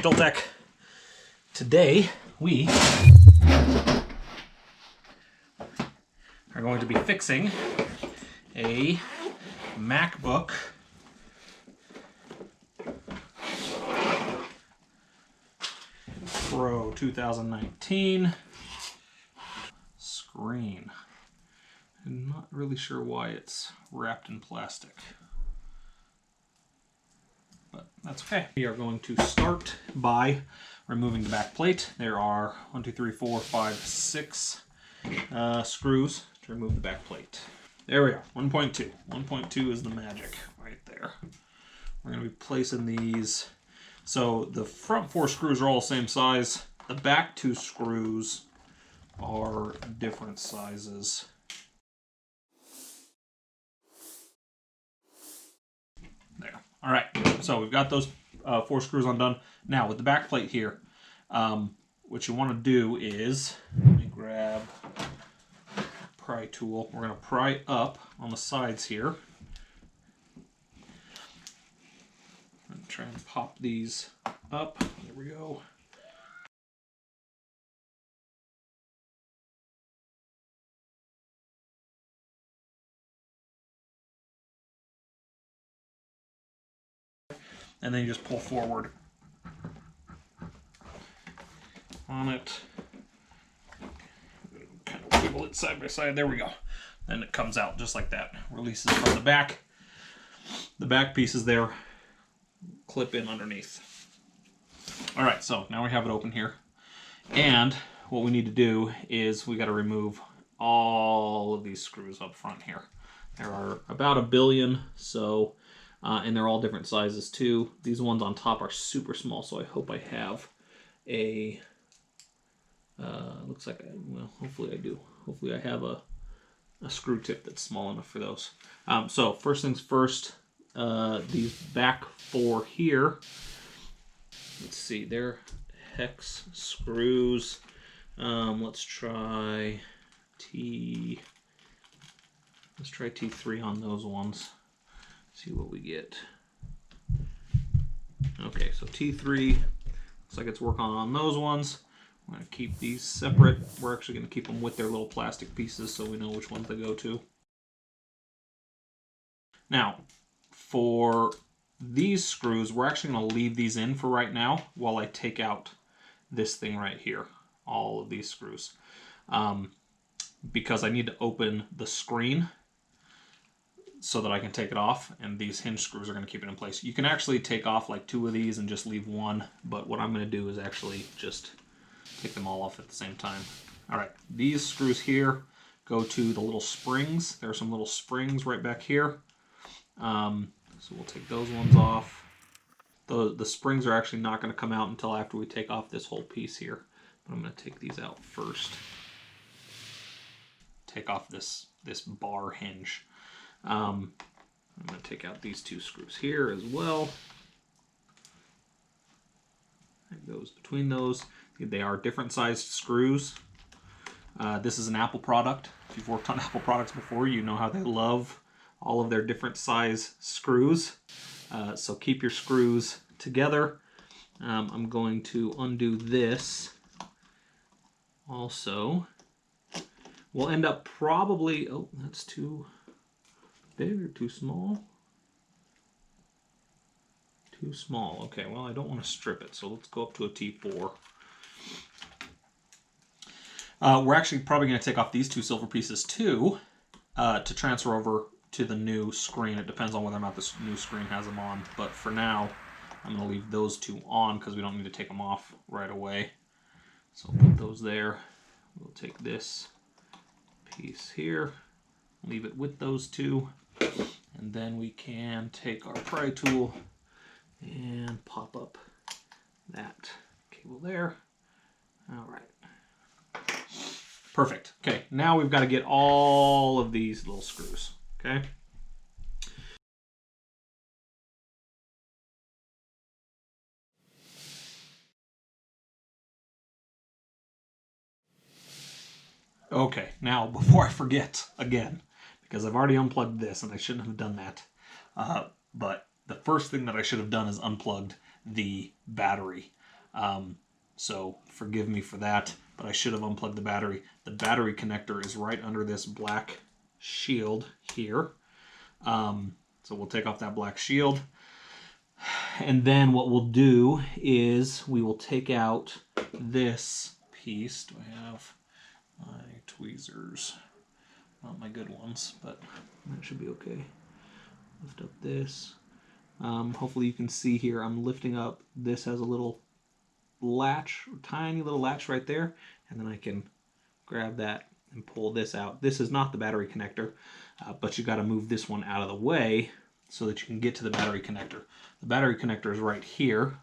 Hey Toltech. Today we are going to be fixing a MacBook Pro 2019 screen. I'm not really sure why it's wrapped in plastic, but that's okay. We are going to start by removing the back plate. There are 6 screws to remove the back plate. There we go, 1.2. 1.2 is the magic right there. We're going to be placing these. So the front 4 screws are all the same size. The back 2 screws are different sizes. There. All right, so we've got those 4 screws undone. Now with the back plate here, what you want to do is, let me grab a pry tool. We're going to pry up on the sides here. And try and pop these up. There we go. And then you just pull forward on it. Kind of wiggle it side by side. There we go. Then it comes out just like that. Releases from the back. The back pieces there clip in underneath. All right, so now we have it open here. And what we need to do is we got to remove all of these screws up front here. There are about 1 billion, so and they're all different sizes too. These ones on top are super small, so I hope I have a, looks like well, hopefully I do. Hopefully I have a screw tip that's small enough for those. So first things first, these back 4 here, let's see, they're hex screws. Let's try T3 on those ones. See what we get. Okay, so T3 looks like it's working on those ones. We're going to keep these separate. We're actually going to keep them with their little plastic pieces so we know which ones they go to. Now, for these screws, we're actually going to leave these in for right now while I take out this thing right here, all of these screws, because I need to open the screen so that I can take it off, and these hinge screws are going to keep it in place. You can actually take off like 2 of these and just leave 1, but what I'm going to do is actually just take them all off at the same time. All right, these screws here go to the little springs. There are some little springs right back here. So we'll take those ones off. The springs are actually not going to come out until after we take off this whole piece here, but I'm going to take these out first. Take off this bar hinge. I'm going to take out these 2 screws here as well. It goes between those. They are different sized screws. This is an Apple product. If you've worked on Apple products before, you know how they love all of their different size screws. So keep your screws together. I'm going to undo this also. We'll end up probably, oh, that's too big or too small? Too small. Okay, well, I don't want to strip it, so let's go up to a T4. We're actually probably going to take off these 2 silver pieces too to transfer over to the new screen. It depends on whether or not this new screen has them on, but for now, I'm going to leave those 2 on because we don't need to take them off right away. So I'll put those there. We'll take this piece here, leave it with those 2. And then we can take our pry tool and pop up that cable there. All right. Perfect. Okay, now we've got to get all of these little screws. Okay. Okay, now before I forget again, because I've already unplugged this and I shouldn't have done that, but the first thing that I should have done is unplugged the battery So forgive me for that, but I should have unplugged the battery. The battery connector is right under this black shield here. So we'll take off that black shield. And then what we'll do is we will take out this piece. Do I have my tweezers? Not my good ones, but that should be okay. Lift up this. Hopefully you can see here, I'm lifting up. This has a little latch, tiny little latch right there, and then I can grab that and pull this out. This is not the battery connector, but you got to move this one out of the way so that you can get to the battery connector. The battery connector is right here.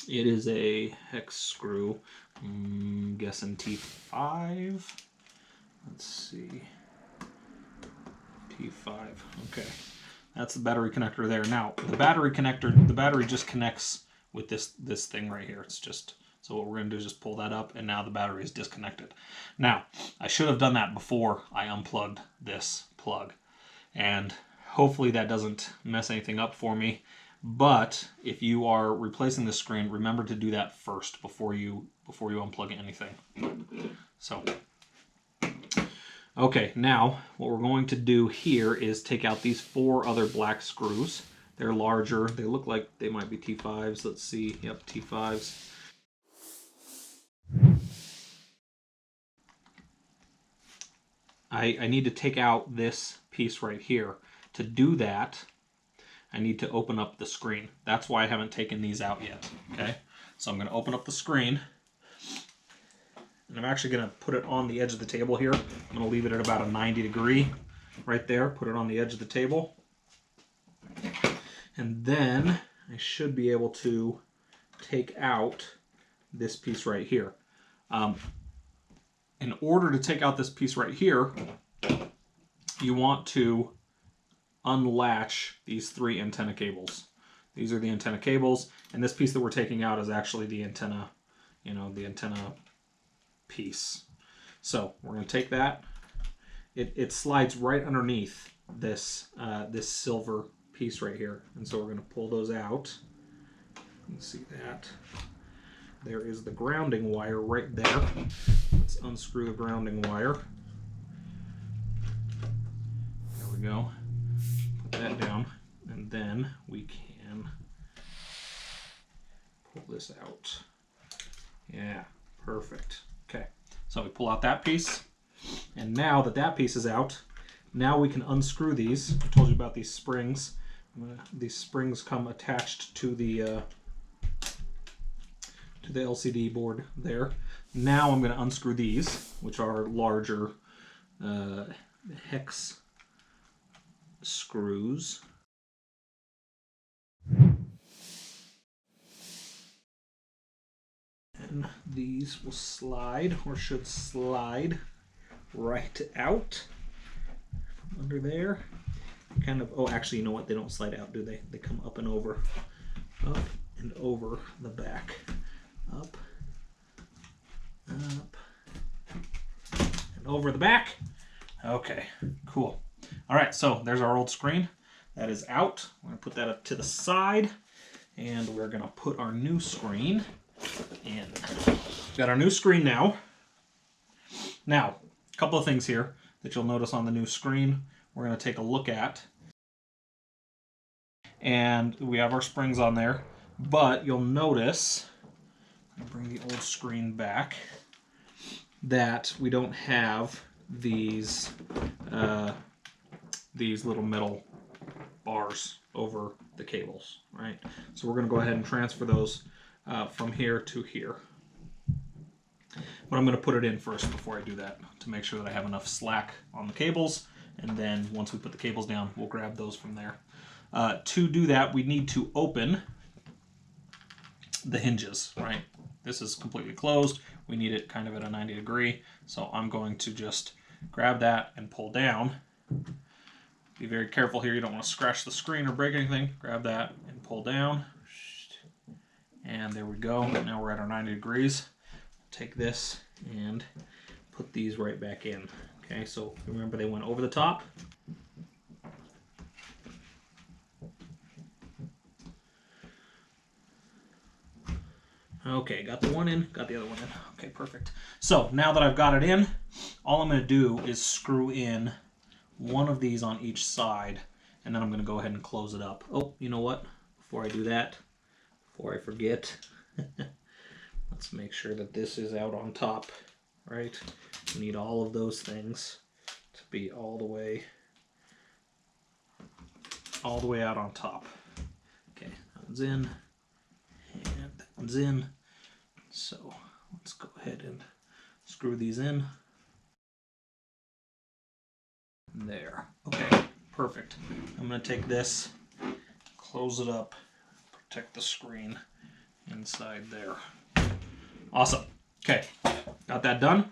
It is a hex screw, I'm guessing T5. Let's see, T5, okay. That's the battery connector there. Now, the battery connector, the battery just connects with this thing right here. It's just, so what we're going to do is just pull that up, and now the battery is disconnected. Now, I should have done that before I unplugged this plug, and hopefully that doesn't mess anything up for me. But if you are replacing the screen, remember to do that first before you unplug anything. So, okay, now what we're going to do here is take out these 4 other black screws. They're larger. They look like they might be T5s. Let's see. Yep, T5s. I need to take out this piece right here. To do that, I need to open up the screen. That's why I haven't taken these out yet. Okay, so I'm going to open up the screen. And I'm actually going to put it on the edge of the table here. I'm going to leave it at about a 90 degree right there. Put it on the edge of the table. And then I should be able to take out this piece right here. In order to take out this piece right here, you want to unlatch these 3 antenna cables. These are the antenna cables, and this piece that we're taking out is actually the antenna, the antenna piece. So we're going to take that. It slides right underneath this this silver piece right here, and so we're going to pull those out. You can see that. There is the grounding wire right there. Let's unscrew the grounding wire. There we go. Put that down, and then we can pull this out. Yeah, perfect. Okay, so we pull out that piece, and now that that piece is out, now we can unscrew these. I told you about these springs. These springs come attached to the LCD board there. Now I'm going to unscrew these, which are larger hex screws. And these will slide, or should slide, right out from under there. Kind of, oh, actually, you know what? They don't slide out, do they? They come up and over the back. Up, and over the back. Okay, cool. All right, so there's our old screen. That is out. We're going to put that up to the side, and we're going to put our new screen in. We've got our new screen now. Now, a couple of things here that you'll notice on the new screen we're going to take a look at. And we have our springs on there, but you'll notice, I'll bring the old screen back, that we don't have these little metal bars over the cables, right? So we're going to go ahead and transfer those from here to here. But I'm going to put it in first before I do that to make sure that I have enough slack on the cables, and then once we put the cables down, we'll grab those from there. To do that, we need to open the hinges, right? This is completely closed. We need it kind of at a 90 degree. So I'm going to just grab that and pull down. Be very careful here. You don't want to scratch the screen or break anything. Grab that and pull down. And there we go. Now we're at our 90 degrees. Take this and put these right back in. Okay, so remember they went over the top. Okay, got the one in, got the other one in. Okay, perfect. So now that I've got it in, all I'm going to do is screw in one of these on each side, and then I'm going to go ahead and close it up. Oh, you know what? Before I do that, before I forget, let's make sure that this is out on top, right? We need all of those things to be all the way out on top. Okay, that one's in, and that one's in. So let's go ahead and screw these in. There. Okay, perfect. I'm going to take this, close it up, protect the screen inside there. Awesome. Okay, got that done.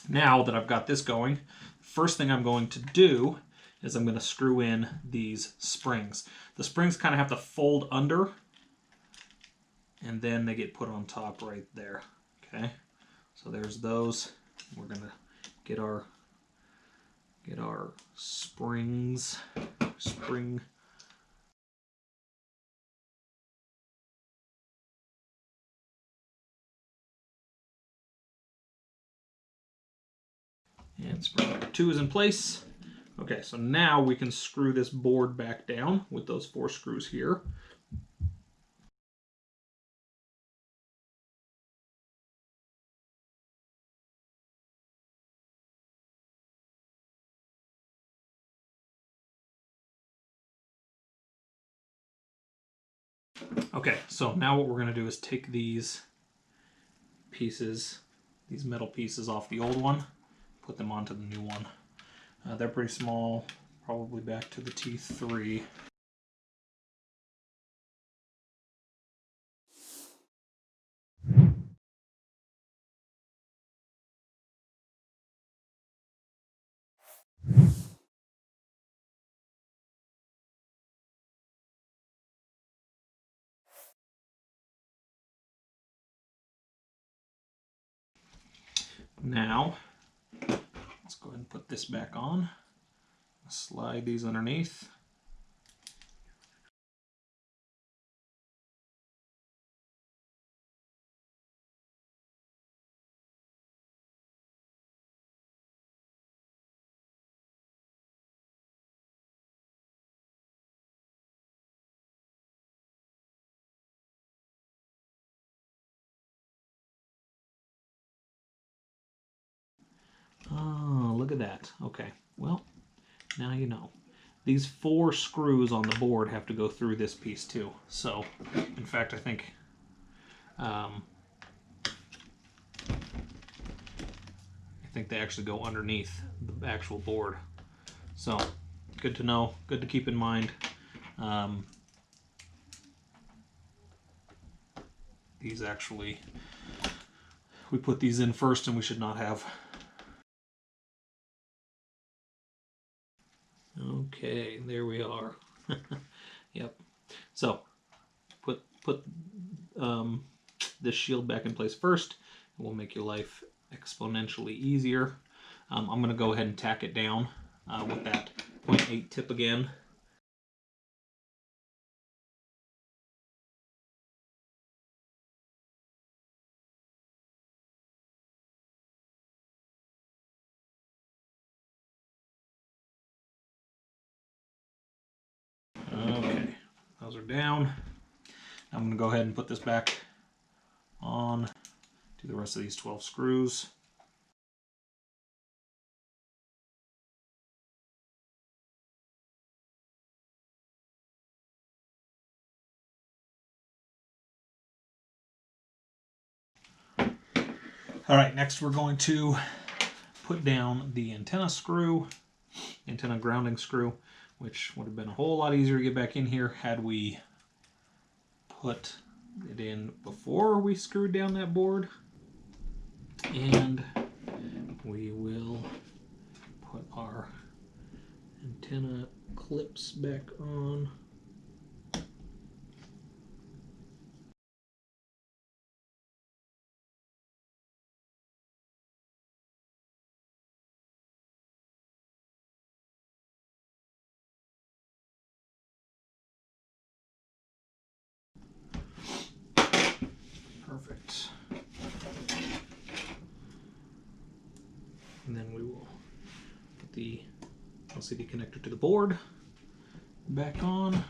Now that I've got this going, first thing I'm going to do is I'm going to screw in these springs. The springs kind of have to fold under, and then they get put on top right there. Okay, so there's those. We're going to get our springs, and spring number 2 is in place. Okay, so now we can screw this board back down with those 4 screws here. Okay, so now what we're going to do is take these pieces, these metal pieces off the old one, put them onto the new one. They're pretty small, probably back to the T3. Now, let's go ahead and put this back on. Slide these underneath. Oh, look at that. Okay, well, now you know. These 4 screws on the board have to go through this piece too. So, in fact, I think they actually go underneath the actual board. So, good to know, good to keep in mind. These actually, we put these in first and we should not have. Okay, there we are. Yep. So, put this shield back in place first. It will make your life exponentially easier. I'm going to go ahead and tack it down with that 0.8 tip again. Okay, those are down. I'm going to go ahead and put this back on to the rest of these 12 screws. All right, next we're going to put down the antenna screw, antenna grounding screw, which would have been a whole lot easier to get back in here had we put it in before we screwed down that board. And we will put our antenna clips back on. Perfect. put the LCD connector to the board back on.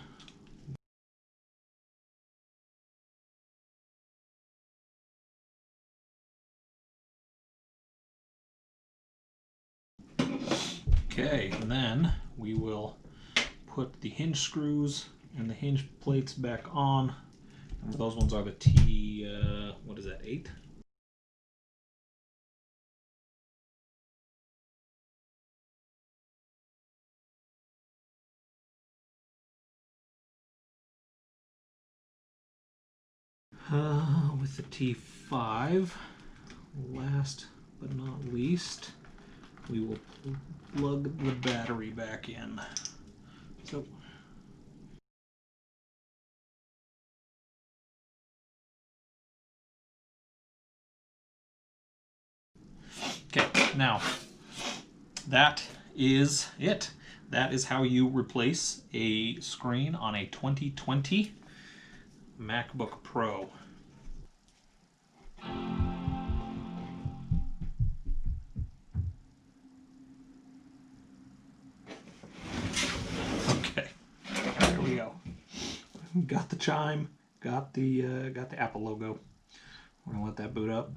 Okay, and then we will put the hinge screws and the hinge plates back on. And those ones are the T, what is that, 8? With the T5, last but not least, we will plug the battery back in. So, okay, now that is it. That is how you replace a screen on a 2020 MacBook Pro. Okay, there we go. Got the chime, got the Apple logo. We're gonna let that boot up.